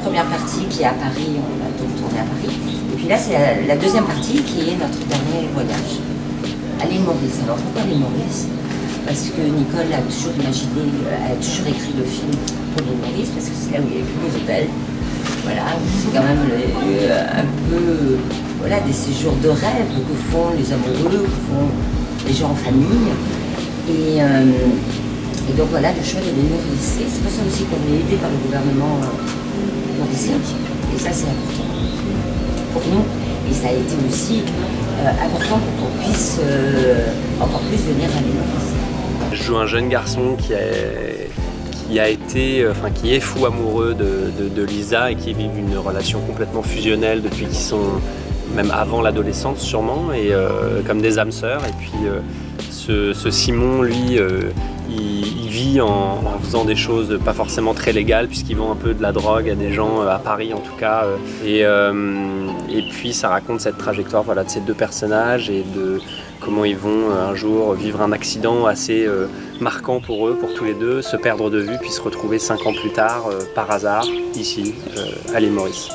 Première partie qui est à Paris, on va donc tourner à Paris. Et puis là, c'est la deuxième partie qui est notre dernier voyage à l'île Maurice. Alors pourquoi l'île Maurice? Parce que Nicole a toujours imaginé, a toujours écrit le film pour l'île Maurice, parce que c'est là où il y a plus beaux hôtels. Voilà, c'est quand même un peu voilà, des séjours de rêve que font les amoureux, que font les gens en famille. Et donc voilà, le choix de l'île Maurice. C'est pour ça aussi qu'on est aidé par le gouvernement mauricien. Et ça, c'est important pour nous. Et ça a été aussi important pour qu'on puisse encore plus venir à l'île Maurice. Je joue un jeune garçon qui est fou amoureux de Lisa et qui vit une relation complètement fusionnelle depuis qu'ils sont, même avant l'adolescence sûrement, et comme des âmes sœurs. Et puis ce Simon, lui, il vit en faisant des choses pas forcément très légales, puisqu'il vend un peu de la drogue à des gens, à Paris en tout cas. Et puis ça raconte cette trajectoire, voilà, de ces deux personnages et de comment ils vont un jour vivre un accident assez marquant pour eux, pour tous les deux, se perdre de vue, puis se retrouver 5 ans plus tard, par hasard, ici, à l'île Maurice.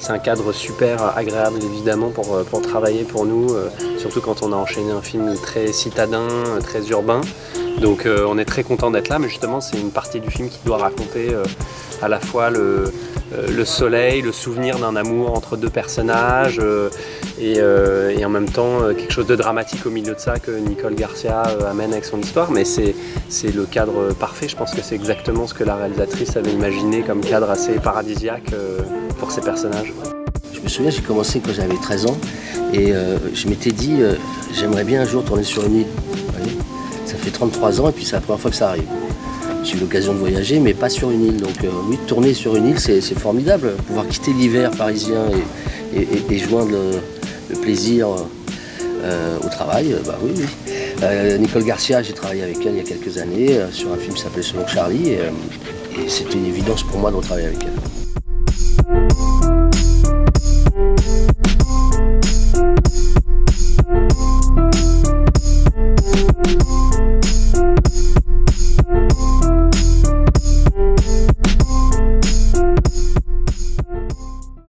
C'est un cadre super agréable évidemment pour travailler pour nous, surtout quand on a enchaîné un film très citadin, très urbain. Donc on est très content d'être là, mais justement c'est une partie du film qui doit raconter à la fois le soleil, le souvenir d'un amour entre deux personnages et en même temps quelque chose de dramatique au milieu de ça que Nicole Garcia amène avec son histoire. Mais c'est le cadre parfait, je pense que c'est exactement ce que la réalisatrice avait imaginé comme cadre assez paradisiaque pour ses personnages. Je me souviens, j'ai commencé quand j'avais 13 ans et je m'étais dit j'aimerais bien un jour tourner sur une île. Ça fait 33 ans et puis c'est la première fois que ça arrive. J'ai eu l'occasion de voyager mais pas sur une île, donc oui, tourner sur une île c'est formidable. Pouvoir quitter l'hiver parisien et joindre le plaisir au travail, bah oui. Nicole Garcia, j'ai travaillé avec elle il y a quelques années sur un film qui s'appelait Selon Charlie et c'était une évidence pour moi de retravailler avec elle.